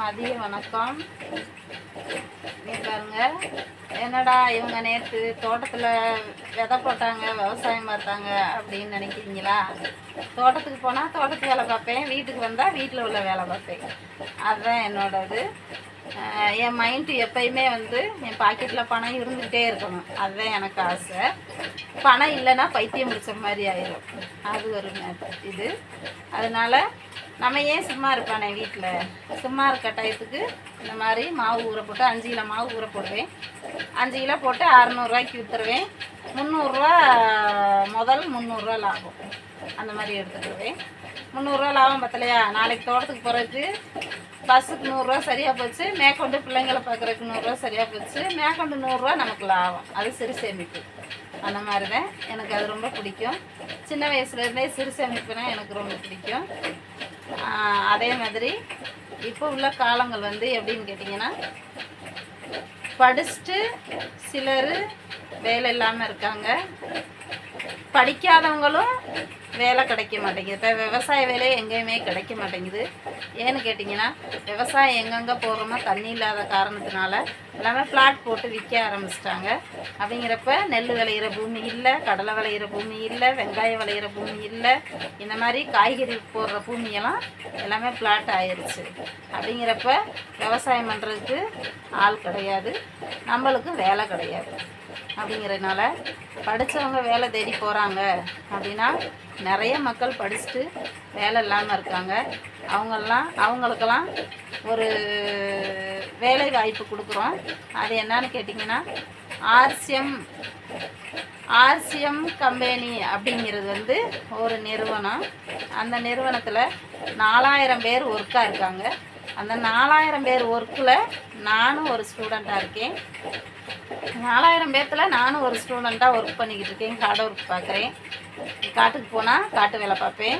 மதிய வணக்கம். நீ பாருங்க, என்னடா இவங்க நேற்று தோட்டத்தில் விதை போட்டாங்க, விவசாயம் பார்த்தாங்க அப்படின்னு நினைக்கிறீங்களா? தோட்டத்துக்கு போனால் தோட்டத்து வேலை பார்ப்பேன், வீட்டுக்கு வந்தால் வீட்டில் உள்ள வேலை பார்ப்பேன். அதுதான் என்னோடது. என் மைண்டு எப்பயுமே என் பாக்கெட்டில் பணம் இருந்துகிட்டே இருக்கணும். அதுதான் எனக்கு ஆசை. பணம் இல்லைன்னா பைத்தியம் முடிச்ச மாதிரி ஆயிடும். அது ஒரு இது. அதனால் நம்ம ஏன் சும்மா இருப்பானே வீட்டில், சும்மா இருக்க டயத்துக்கு இந்த மாதிரி மாவு ஊற போட்டு 5 கிலோ மாவு ஊற போடுவேன். 5 கிலோ போட்டு 600 விற்றுருவேன். 300 முதல் 300 லாபம். அந்த மாதிரி எடுத்துக்கிடுவேன். 300 லாபம் பத்தலையா, நாளைக்கு தோட்டத்துக்கு போகிறதுக்கு பஸ்ஸுக்கு 100 சரியாக போச்சு, மேற்கொண்டு பிள்ளைங்களை பார்க்குறதுக்கு 100 சரியாக போச்சு, மேற்கொண்டு 100 நமக்கு லாபம். அது சிறு சேமிப்பு. அந்த மாதிரி தான் எனக்கு அது ரொம்ப பிடிக்கும். சின்ன வயசுலேருந்தே சிறு சேமிப்புனா எனக்கு ரொம்ப பிடிக்கும். அதே மாதிரி இப்போ உள்ள காலங்கள் எப்படின்னு கேட்டிங்கன்னா, படிச்சுட்டு சிலர் வேலை இல்லாமல் இருக்காங்க, படிக்காதவங்களும் வேலை கிடைக்க மாட்டேங்குது. இப்போ விவசாய வேலையே எங்கேயுமே கிடைக்க மாட்டேங்குது. ஏன்னு கேட்டிங்கன்னா, விவசாயம் எங்கெங்கே போடுறோமோ தண்ணி இல்லாத காரணத்தினால எல்லாமே பிளாட் போட்டு விற்க ஆரம்பிச்சிட்டாங்க. அப்படிங்கிறப்ப நெல் விளையிற பூமி இல்லை, கடலை விளையிற பூமி இல்லை, வெங்காயம் விளையிற பூமி இல்லை, இந்த மாதிரி காய்கறி போடுற பூமியெல்லாம் எல்லாமே பிளாட் ஆயிடுச்சு. அப்படிங்கிறப்ப விவசாயம் பண்ணுறதுக்கு ஆள் கிடையாது, நம்மளுக்கும் வேலை கிடையாது. அப்படிங்கிறதுனால படித்தவங்க வேலை தேடி போகிறாங்க அப்படின்னா, நிறைய மக்கள் படிச்சுட்டு வேலை இல்லாமல் இருக்காங்க. அவங்களுக்கெல்லாம் ஒரு வேலை வாய்ப்பு கொடுக்குறோம். அது என்னன்னு கேட்டிங்கன்னா, ஆர்சிஎம் கம்பெனி அப்படிங்கிறது ஒரு நிறுவனம். அந்த நிறுவனத்தில் 4000 பேர் ஒர்க்காக இருக்காங்க. அந்த 4000 பேர் ஒர்க்கில் நானும் ஒரு ஸ்டூடெண்ட்டாக இருக்கேன். 4000 பேர்த்தில் நானும் ஒரு ஸ்டூடெண்ட்டாக ஒர்க் பண்ணிக்கிட்டு இருக்கேன். காடு ஒர்க் பார்க்குறேன். காட்டுக்கு போனால் காட்டு வேலை பார்ப்பேன்.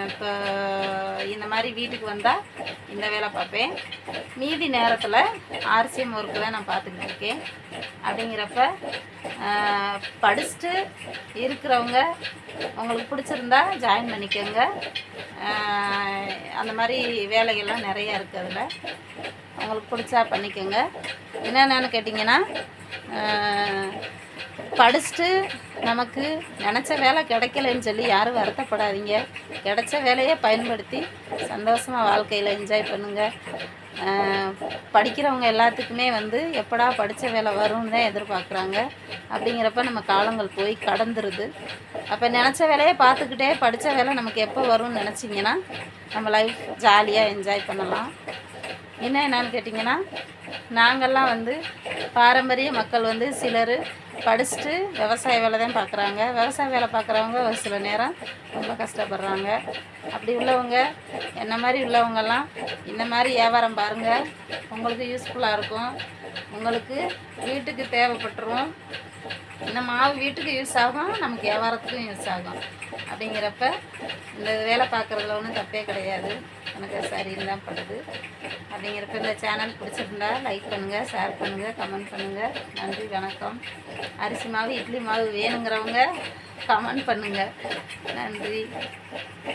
இப்போ இந்த மாதிரி வீட்டுக்கு வந்தால் இந்த வேலை பார்ப்பேன். மீதி நேரத்தில் ஆர்சிஎம் ஒர்க்கு தான் நான் பார்த்துக்கிட்டு இருக்கேன். அப்படிங்கிறப்ப படிச்சுட்டு இருக்கிறவங்க உங்களுக்கு பிடிச்சிருந்தா ஜாயின் பண்ணிக்கோங்க. அந்த மாதிரி வேலைகள்லாம் நிறையா இருக்குது. அதில் உங்களுக்கு பிடிச்சா பண்ணிக்கோங்க. என்னென்னு கேட்டிங்கன்னா, படிச்சுட்டு நமக்கு நினச்ச வேலை கிடைக்கலன்னு சொல்லி யாரும் வருத்தப்படாதீங்க. கிடைச்ச வேலையை பயன்படுத்தி சந்தோஷமாக வாழ்க்கையில் என்ஜாய் பண்ணுங்கள். படிக்கிறவங்க எல்லாத்துக்குமே எப்படா படித்த வேலை வரும்னு தான் எதிர்பார்க்குறாங்க. அப்படிங்கிறப்ப நம்ம காலங்கள் போய் கடந்துருது. அப்போ நினச்ச வேலையை பார்த்துக்கிட்டே படித்த வேலை நமக்கு எப்போ வரும்னு நினச்சிங்கன்னா நம்ம லைஃப் ஜாலியாக என்ஜாய் பண்ணலாம். என்னென்னு கேட்டிங்கன்னா, நாங்கள்லாம் பாரம்பரிய மக்கள் சிலர் படிச்சுட்டு விவசாய வேலை தான் பார்க்குறாங்க. விவசாய வேலை பார்க்குறவங்க ஒரு சில நேரம் ரொம்ப கஷ்டப்படுறாங்க. அப்படி உள்ளவங்க, என்ன மாதிரி உள்ளவங்கெல்லாம் இந்த மாதிரி வியாபாரம் பாருங்கள். உங்களுக்கு யூஸ்ஃபுல்லாக இருக்கும். உங்களுக்கு வீட்டுக்கு தேவைப்பட்டுரும். இந்த மாவு வீட்டுக்கு யூஸ் ஆகும், நமக்கு வியாபாரத்துக்கும் யூஸ் ஆகும். அப்படிங்கிறப்ப இந்த வேலை பார்க்குறதுல ஒன்றும் தப்பே கிடையாது. எனக்கு சரின்னு தான் படுது. அப்படிங்கிறப்ப இந்த சேனல் பிடிச்சிருந்தா லைக் பண்ணுங்கள், ஷேர் பண்ணுங்கள், கமெண்ட் பண்ணுங்கள். நன்றி, வணக்கம். அரிசி மாவு, இட்லி மாவு வேணுங்கிறவங்க கமெண்ட் பண்ணுங்கள். நன்றி.